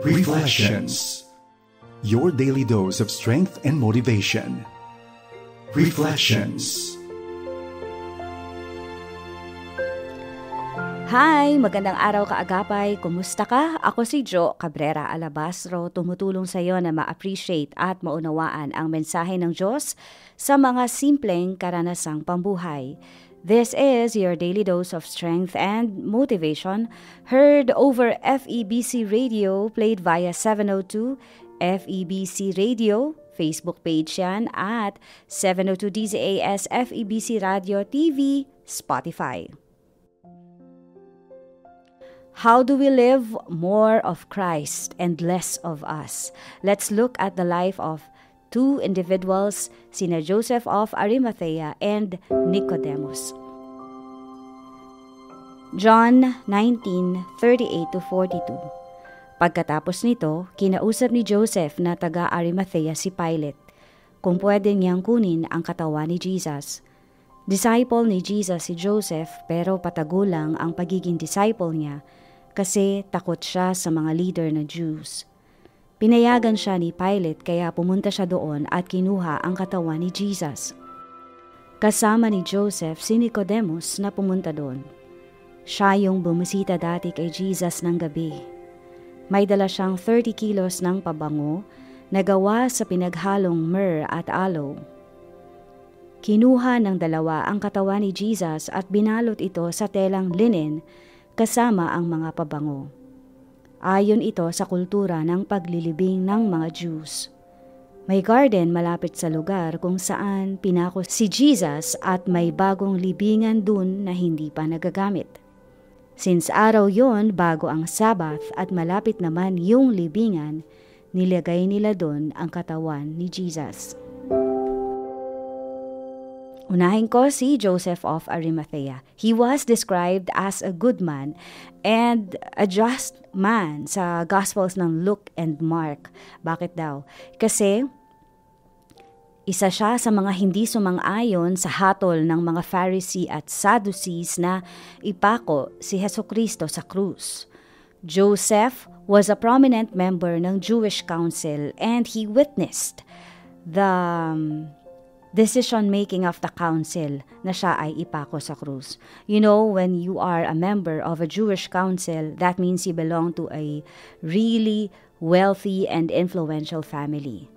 Reflections. Your daily dose of strength and motivation. Reflections. Hi! Magandang araw kaagapay. Kumusta ka? Ako si Jo Cabrera Alabastro, tumutulong sa iyo na ma-appreciate at maunawaan ang mensahe ng Diyos sa mga simpleng karanasang pambuhay. This is your daily dose of strength and motivation, heard over FEBC Radio, played via 702 FEBC Radio, Facebook page yan, at 702 DZAS FEBC Radio TV, Spotify. How do we live more of Christ and less of us? Let's look at the life of two individuals, sina Joseph of Arimathea and Nicodemus. John 19:38-42. Pagkatapos nito, kinausap ni Joseph na taga Arimathea si Pilate kung pwede niyang kunin ang katawan ni Jesus. Disciple ni Jesus si Joseph pero patagulang ang pagiging disciple niya kasi takot siya sa mga leader na Jews. Pinayagan siya ni Pilate kaya pumunta siya doon at kinuha ang katawan ni Jesus. Kasama ni Joseph si Nicodemus na pumunta doon. Siya yung bumisita dati kay Jesus ng gabi. May dala siyang 30 kilos ng pabango na gawa sa pinaghalong myrrh at aloe. Kinuha ng dalawa ang katawan ni Jesus at binalot ito sa telang linen kasama ang mga pabango. Ayon ito sa kultura ng paglilibing ng mga Jews. May garden malapit sa lugar kung saan pinako si Jesus at may bagong libingan dun na hindi pa nagagamit. Since araw yon bago ang Sabbath at malapit naman yung libingan, nilagay nila dun ang katawan ni Jesus. Unahin ko si Joseph of Arimathea. He was described as a good man and a just man sa Gospels ng Luke and Mark. Bakit daw? Kasi isa siya sa mga hindi sumang-ayon sa hatol ng mga Pharisee at Sadducees na ipako si Hesukristo sa krus. Joseph was a prominent member ng Jewish Council and he witnessed the decision-making of the council na siya ay ipako sa krus. You know, when you are a member of a Jewish council, that means you belong to a really wealthy and influential family.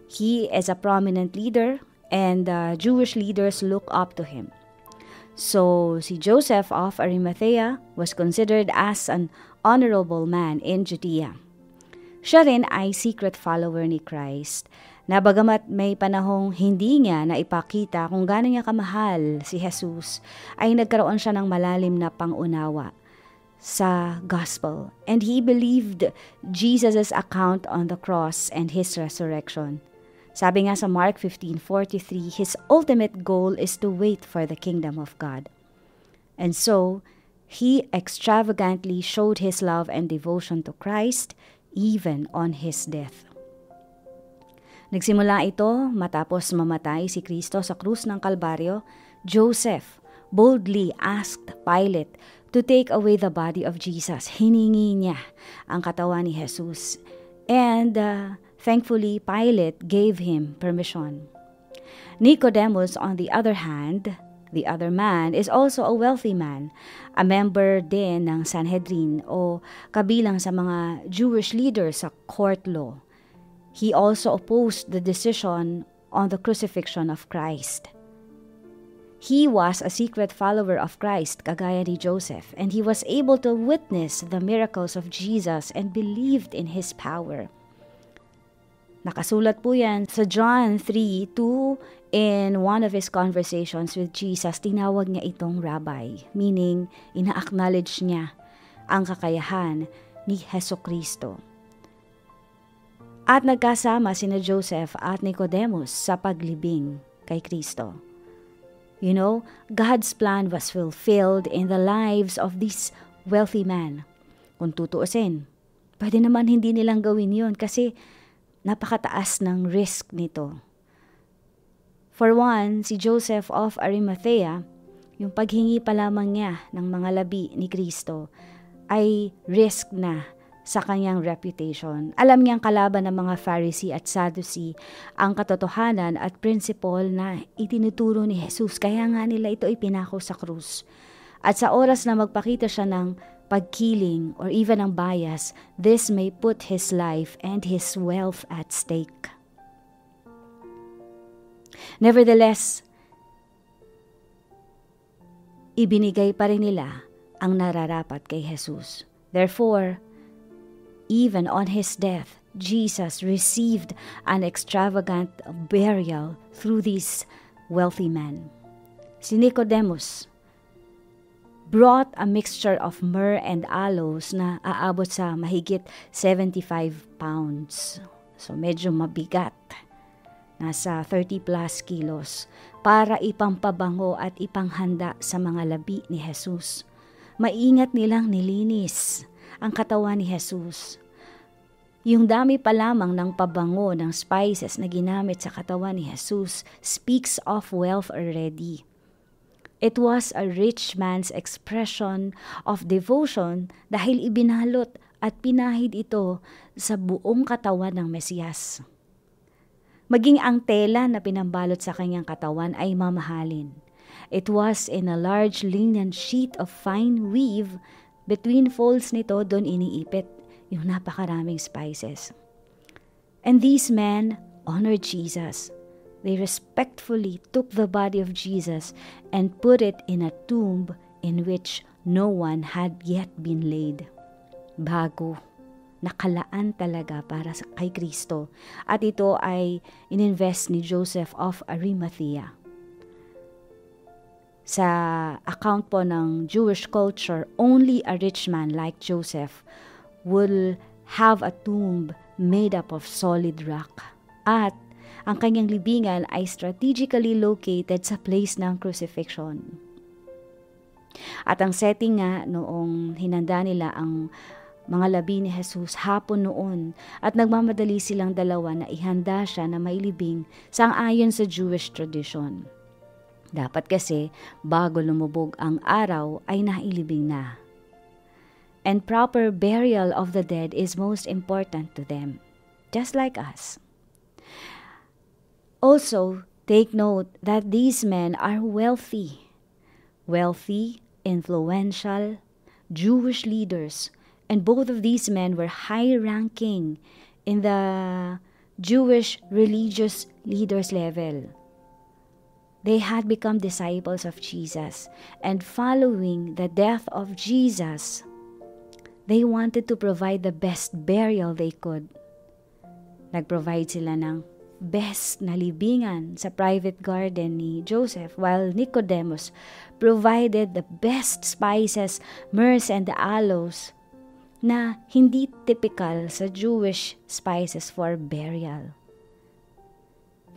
He is a prominent leader and Jewish leaders look up to him. So, si Joseph of Arimathea was considered as an honorable man in Judea. Siya rin ay secret follower ni Christ, na bagamat may panahong hindi niya na ipakita kung gaano niya kamahal si Jesus, ay nagkaroon siya ng malalim na pangunawa sa gospel. And he believed Jesus' account on the cross and his resurrection. Sabi nga sa Mark 15:43, his ultimate goal is to wait for the kingdom of God. And so, he extravagantly showed his love and devotion to Christ even on his death. Nagsimula ito matapos mamatay si Kristo sa krus ng Kalbaryo. Joseph boldly asked Pilate to take away the body of Jesus. Hiningi niya ang katawan ni Jesus. And thankfully, Pilate gave him permission. Nicodemus, on the other hand, the other man, is also a wealthy man, a member din ng Sanhedrin o kabilang sa mga Jewish leaders sa court law. He also opposed the decision on the crucifixion of Christ. He was a secret follower of Christ, kagaya ni Joseph, and he was able to witness the miracles of Jesus and believed in his power. Nakasulat po yan sa John 3:2. In one of his conversations with Jesus, tinawag niya itong rabbi, meaning ina-acknowledge niya ang kakayahan ni Hesukristo. At nagkasama sina Joseph at Nicodemus sa paglibing kay Kristo. You know, God's plan was fulfilled in the lives of this wealthy man. Kung tutuusin, pwede naman hindi nilang gawin yun kasi napakataas ng risk nito. For one, si Joseph of Arimathea, yung paghingi pa lamang niya ng mga labi ni Kristo ay risk na sa kanyang reputation. Alam niyang kalaban ng mga Pharisee at Sadducee ang katotohanan at principle na itinuturo ni Jesus. Kaya nga nila ito ipinako sa krus. At sa oras na magpakita siya ng pagkiling or even ng bias, this may put his life and his wealth at stake. Nevertheless, ibinigay pa rin nila ang nararapat kay Jesus. Therefore, even on his death, Jesus received an extravagant burial through these wealthy men. Si Nicodemus brought a mixture of myrrh and aloes na aabot sa mahigit 75 pounds. So medyo mabigat. Nasa 30 plus kilos para ipampabango at ipanghanda sa mga labi ni Jesus. Maingat nilang nilinis ang katawan ni Jesus. Yung dami pa lamang ng pabango ng spices na ginamit sa katawan ni Jesus speaks of wealth already. It was a rich man's expression of devotion dahil ibinalot at pinahid ito sa buong katawan ng Mesiyas. Maging ang tela na pinambalot sa kanyang katawan ay mamahalin. It was in a large linen sheet of fine weave. Between folds nito, doon iniipit yung napakaraming spices. And these men honored Jesus. They respectfully took the body of Jesus and put it in a tomb in which no one had yet been laid. Bago, nakalaan talaga para kay Kristo. At ito ay ininvest ni Joseph of Arimathea. Sa account po ng Jewish culture, only a rich man like Joseph will have a tomb made up of solid rock. At ang kanyang libingan ay strategically located sa place ng crucifixion. At ang setting nga noong hinanda nila ang mga labi ni Jesus hapon noon at nagmamadali silang dalawa na ihanda siya na mailibing sang-ayon sa Jewish tradition. Dapat kasi bago lumubog ang araw ay nailibing na. And proper burial of the dead is most important to them, just like us. Also, take note that these men are wealthy, influential, Jewish leaders, and both of these men were high-ranking in the Jewish religious leaders level. They had become disciples of Jesus, and following the death of Jesus, they wanted to provide the best burial they could. Nag-provide sila ng best na libingan sa private garden ni Joseph, while Nicodemus provided the best spices, myrrh and aloes na hindi typical sa Jewish spices for burial.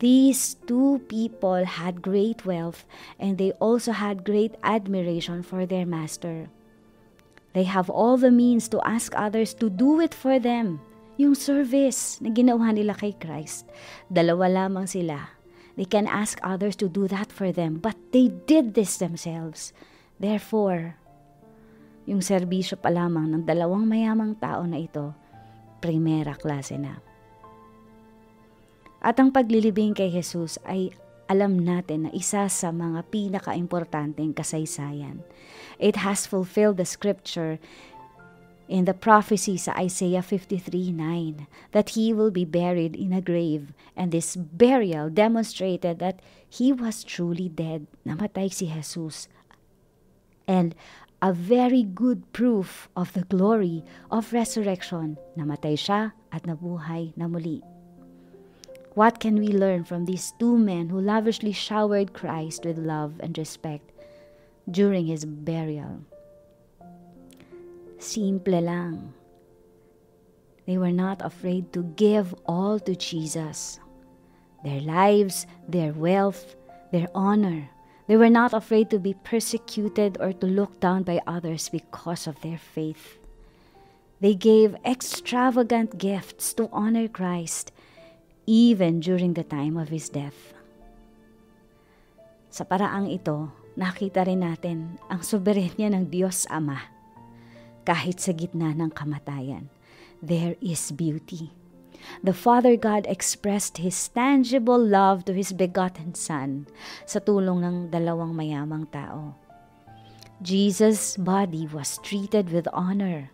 These two people had great wealth and they also had great admiration for their master. They have all the means to ask others to do it for them. Yung service na ginawa nila kay Christ. Dalawa lamang sila. They can ask others to do that for them, but they did this themselves. Therefore, yung serbisyo pa lamang ng dalawang mayamang tao na ito, primera klase na. At ang paglilibing kay Jesus ay alam natin na isa sa mga pinaka-importanteng kasaysayan. It has fulfilled the scripture in the prophecy sa Isaiah 53:9 that he will be buried in a grave, and this burial demonstrated that he was truly dead. Namatay si Jesus. And a very good proof of the glory of resurrection. Namatay siya at nabuhay na muli. What can we learn from these two men who lavishly showered Christ with love and respect during his burial? Simple lang. They were not afraid to give all to Jesus. Their lives, their wealth, their honor. They were not afraid to be persecuted or to look down by others because of their faith. They gave extravagant gifts to honor Christ, even during the time of his death. Sa paraang ito, nakita rin natin ang soberenya ng Diyos Ama kahit sa gitna ng kamatayan. there is beauty. The Father God expressed His tangible love to His begotten Son sa tulong ng dalawang mayamang tao. Jesus' body was treated with honor,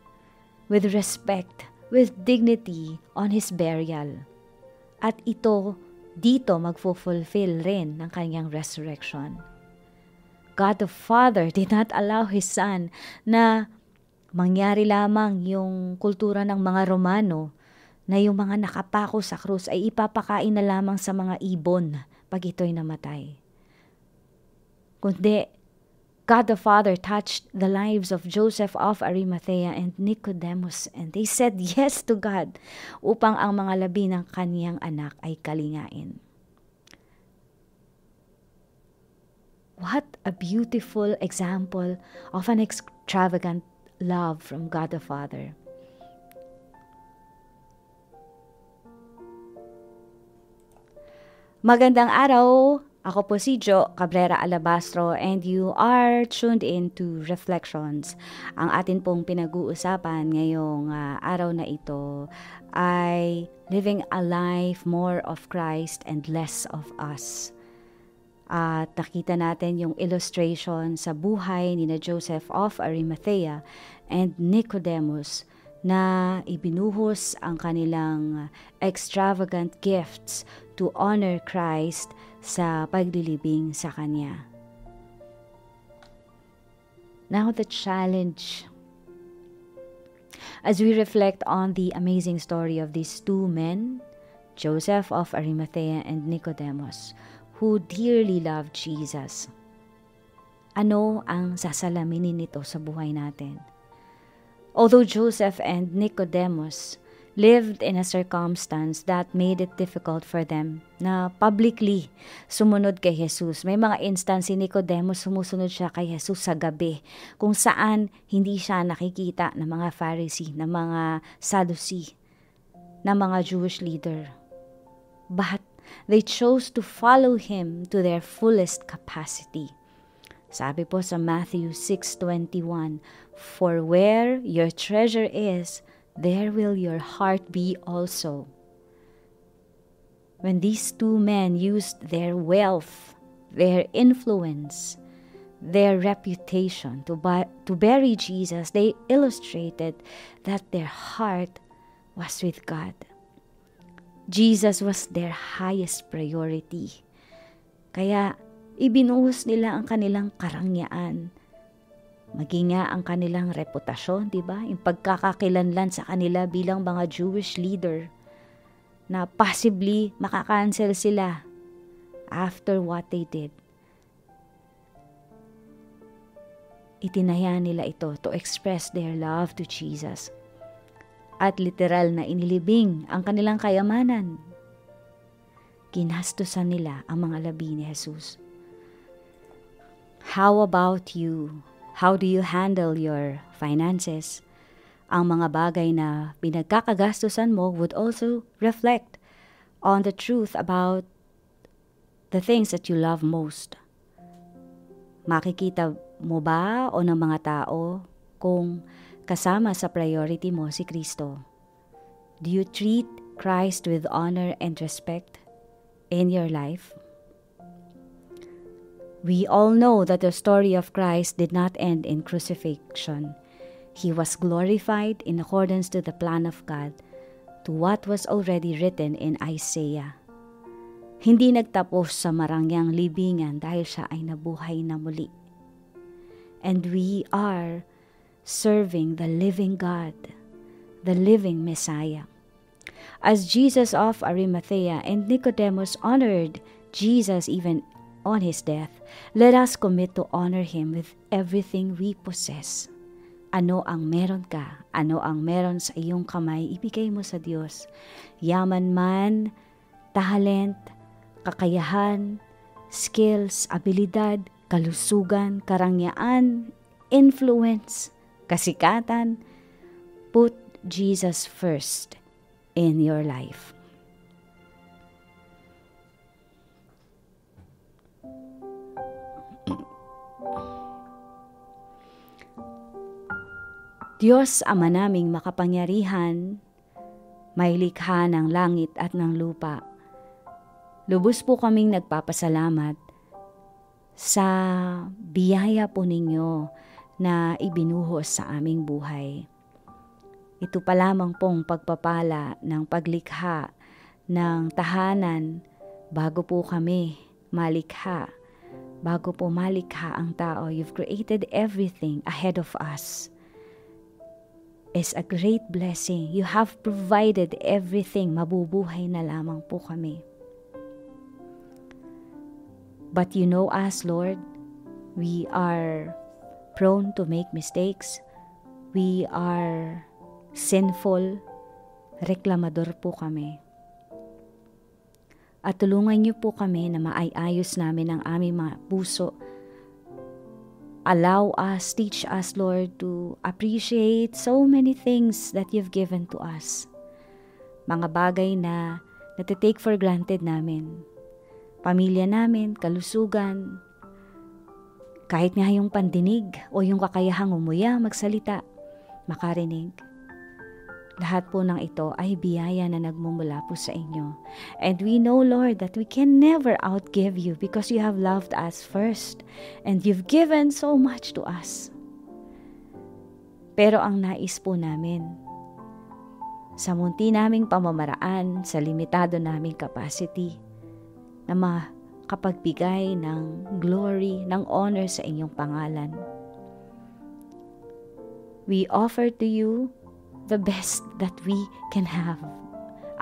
with respect, with dignity on His burial. At dito magfulfill rin ng kanyang resurrection. God the Father did not allow His Son na mangyari lamang yung kultura ng mga Romano na yung mga nakapako sa krus ay ipapakain na lamang sa mga ibon pag ito'y namatay. Kundi, God the Father touched the lives of Joseph of Arimathea and Nicodemus, and they said yes to God upang ang mga labi ng kaniyang anak ay kalingain. What a beautiful example of an extravagant love from God the Father. Magandang araw! Ako po si Jo Cabrera Alabastro and you are tuned in to Reflections. Ang atin pong pinag-uusapan ngayong araw na ito ay living a life more of Christ and less of us. At nakita natin yung illustration sa buhay ni na Joseph of Arimathea and Nicodemus na ibinuhos ang kanilang extravagant gifts to honor Christ sa paglilibing sa Kanya. Now the challenge. As we reflect on the amazing story of these two men, Joseph of Arimathea and Nicodemus, who dearly loved Jesus, ano ang sasalaminin nito sa buhay natin? Although Joseph and Nicodemus lived in a circumstance that made it difficult for them na publicly sumunod kay Jesus. May mga instance si Nicodemus sumusunod siya kay Jesus sa gabi kung saan hindi siya nakikita ng mga Pharisee, ng mga Sadducee, ng mga Jewish leader. But they chose to follow Him to their fullest capacity. Sabi po sa Matthew 6:21, "For where your treasure is, there will your heart be also." When these two men used their wealth, their influence, their reputation to bury Jesus, they illustrated that their heart was with God. Jesus was their highest priority. Kaya ibinuhos nila ang kanilang karangyaan, maging nga ang kanilang reputasyon, di ba? Yung pagkakakilanlan sa kanila bilang mga Jewish leader na possibly makakancel sila after what they did. Itinaya nila ito to express their love to Jesus. At literal na inilibing ang kanilang kayamanan. Ginastusan nila ang mga labi ni Jesus. How about you? How do you handle your finances? Ang mga bagay na pinagkakagastusan mo would also reflect on the truth about the things that you love most. Makikita mo ba o ng mga tao kung kasama sa priority mo si Kristo? Do you treat Christ with honor and respect in your life? We all know that the story of Christ did not end in crucifixion. He was glorified in accordance to the plan of God, to what was already written in Isaiah. Hindi nagtapos sa marangyang libingan dahil siya ay nabuhay na muli. And we are serving the living God, the living Messiah. As Jesus of Arimathea and Nicodemus honored Jesus even on His death, let us commit to honor Him with everything we possess. Ano ang meron ka? Ano ang meron sa iyong kamay? Ibigay mo sa Diyos. Yaman man, talent, kakayahan, skills, abilidad, kalusugan, karangyaan, influence, kasikatan. Put Jesus first in your life. Diyos Ama naming makapangyarihan, may likha ng langit at ng lupa. Lubos po kaming nagpapasalamat sa biyaya po ninyo na ibinuhos sa aming buhay. Ito pa lamang pong pagpapala ng paglikha ng tahanan bago po kami malikha. Bago po malikha ang tao, you've created everything ahead of us. It's a great blessing. You have provided everything. Mabubuhay na lamang po kami. But you know us, Lord. We are prone to make mistakes. We are sinful. Reklamador po kami. At tulungan niyo po kami na maayos namin ang aming mga puso. Allow us, teach us, Lord, to appreciate so many things that you've given to us. Mga bagay na natitake for granted namin. Pamilya namin, kalusugan, kahit nga yung pandinig o yung kakayahang umuya, magsalita, makarinig. Lahat po ng ito ay biyaya na nagmumula po sa inyo. And we know, Lord, that we can never outgive you because you have loved us first and you've given so much to us. Pero ang nais po namin, sa munti naming pamamaraan, sa limitado naming capacity, na makapagbigay ng glory, ng honor sa inyong pangalan. We offer to you the best that we can have.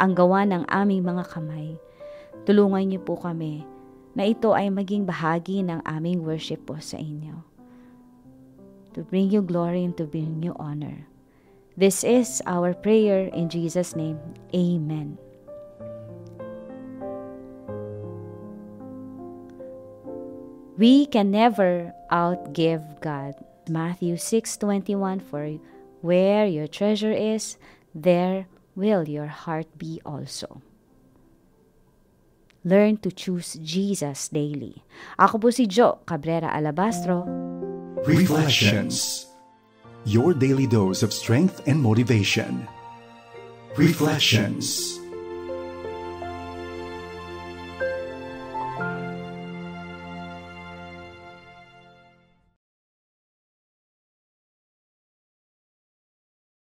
Ang gawa ng aming mga kamay. Tulungan niyo po kami na ito ay maging bahagi ng aming worship po sa inyo. To bring you glory and to bring you honor. This is our prayer in Jesus' name. Amen. We can never outgive God. Matthew 6:21, for where your treasure is, there will your heart be also. Learn to choose Jesus daily. Ako po si Jo Cabrera Alabastro. Reflections. Your daily dose of strength and motivation. Reflections.